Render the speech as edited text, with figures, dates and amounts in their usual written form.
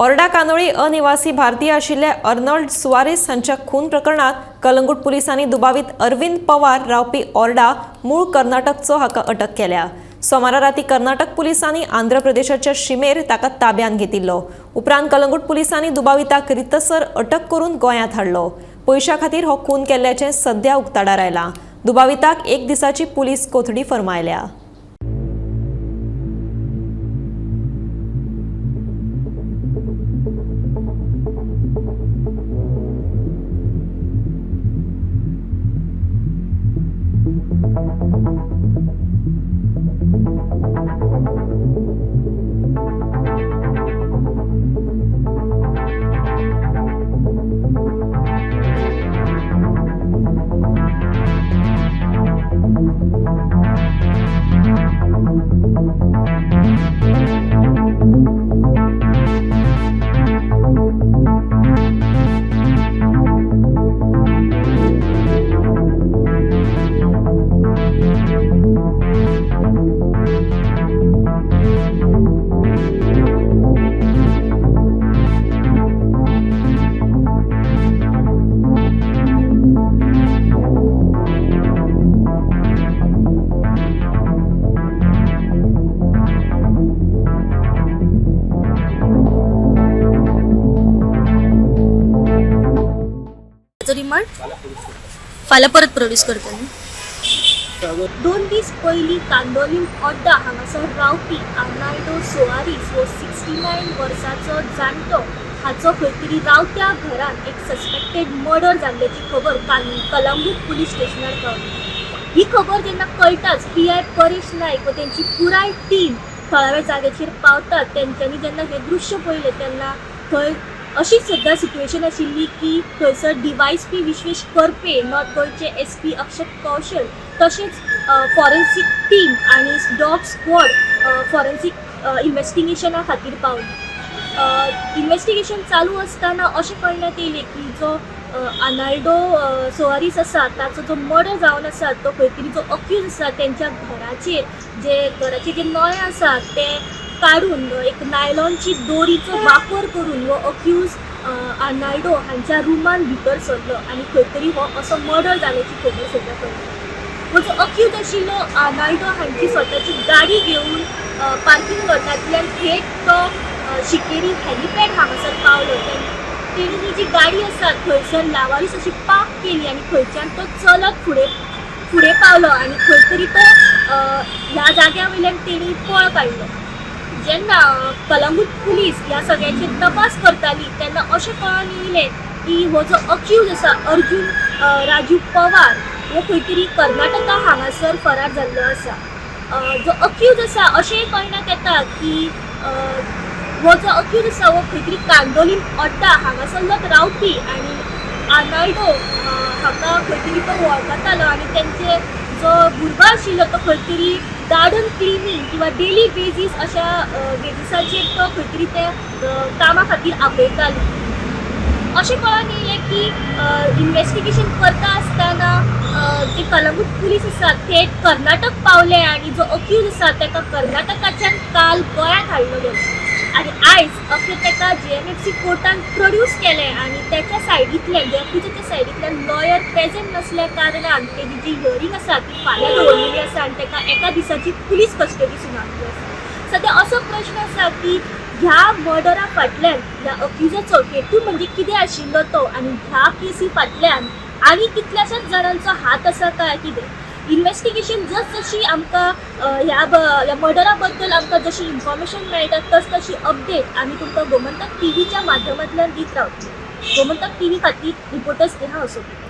ओरडा कानोळी अनिवासी भारतीय आशिल्ले अर्नोल्ड सुवारीस हांच्या खून प्रकरणात कलंगूट पुलिसांनी दुबावीत अरविंद पवार रावपी ओरडा मूळ कर्नाटकचो हाका अटक केल्या। सोमारा राती कर्नाटक पुलिसांनी आंध्र प्रदेशाच्या शिमेर ताका ताब्यात घेतिल्लो। उपरांत कलंगूट पुलिसांनी दुबाविताक रितसर अटक करून गोंयांत हाडलो। पैशा खातीर हो खून केल्ल्याचें सध्या उक्ताडार आयलां। दुबाविताक 1 दिसाची पुलीस कोठडी फर्मायल्या। रिमांड फाल्यां परत प्रोड्यूस करतले। 2 दीस पयलीं कांदोलीम ओड्डा हांगासर रावपी आर्नाल्डो सुवारीस हो 69 वर्सांचो जाणटो हाचो खंय तरी रावत्या घरान एक सस्पेक्टेड मर्डर जाल्ल्याची खबर कलंगूट पुलीस स्टेशनार पावली। ही खबर जेन्ना कळटाच PI परेश नायक व तेंची पुराय टीम थळाव्या जाग्याचेर पावतात। तेंच्यांनी जेन्ना हे दृश्य पळयलें तेन्ना थंय अशी सुद्धा सिच्युएशन आशिल्ली की थंयसर DYSP विश्वेश करपे, नॉर्थ गोंयचे SP अक्षत कौशल, तशेंच फॉरेन्सीक टीम आनी डॉग स्क्वॉड फॉरेन्सीक इन्वेस्टिगेशना खातीर पावली। इन्वेस्टिगेशन चालू आसतना अशें कळण्यात येयलें की जो आर्नाल्डो सुवारीस आसा ताचो जो मर्डर जावन आसा तो खंय तरी जो अक्यूज आसा तेंच्या घराचे जे नळे आसा ते काढून एक नायलॉनची दोरीचो वापर करून हो अक्यूज आर्नाल्डो हांच्या रुमान भितर सरलो आनी खंय तरी हो असो मर्डर जाल्याची खबर सुद्दां कळ्ळी। हो जो अक्यूज आशिल्लो आर्नाल्डो हांची स्वताची गाडी घेवन पार्किंग लॉटांतल्यान थेट तो शिकेरी हेलिपॅड हांगासर पावलो। तेणी ही जी गाडी आसा थंयसर लावारीस अशी पार्क केली आनी थंयच्यान तो चलत फुडें पावलो आनी खंय तरी तो ह्या जाग्या वयल्यान तेणी पळ काडलो। जेन्ना कलंगूट पुलीस ह्या सगळ्याचेर तपास करताली तेन्ना अशें कळून येयलें की हो जो अक्यूज आसा अर्जुन राजू पवार हो खंय तरी कर्नाटका हांगासर फरार जाल्लो आसा। जो अक्यूज आसा अशें कळण्यात येता की हो जो अक्यूज आसा हो खंय तरी कांदोलीम ओड्डा हांगासरलोच रावपी आनी आर्नाल्डो हाका खंय तरी तो वळखतालो आनी तेंचे जो भुरगो आशिल्लो तो खंय तरी गार्डन क्लिनिंग किंवा डेली बेजीस अशा बेजिसाचेर तो खंय तरी ते कामा खातीर आपयतालो। अशें कळून येयलें की इन्वेस्टिगेशन करता आसतना जे कलंगूट पुलीस आसा ते कर्नाटक पावले आनी जो अक्यूज आसा ताका कर्नाटकाच्यान काल गोंयांत हाडलो गेलो आनी आयज अखेर ताका JMFC कोर्टान प्रोड्यूस केलें आनी त्याच्या सायडींतल्यान अक्यूजाच्या सायडींतल्यान लॉयर प्रेजेंट नसल्या कारणान तेजी जी हियरींग आसा ती फाल्यां दवरलेली आसा आनी ताका 1 दिसाची पुलीस कस्टडी सुनावली आसा। सध्या असो प्रश्न आसा की ह्या मर्डरा फाटल्यान ह्या अक्यूजाचो हेतू म्हणजे कितें आशिल्लो तो आनी ह्या केसी फाटल्यान आनी कितल्याशाच जाणांचो हात आसा काय कितें। इन्वेस्टिगेशन जशी आमकां ह्या मर्डरा बद्दल आमकां जशी इन्फॉर्मेशन मेळटा तशी अपडेट आमी तुमकां गोमंतक TVच्या माध्यमांतल्यान दीत रावतली। गोमंतक TV खातीर रिपोर्टर्स नेहा असोपूर।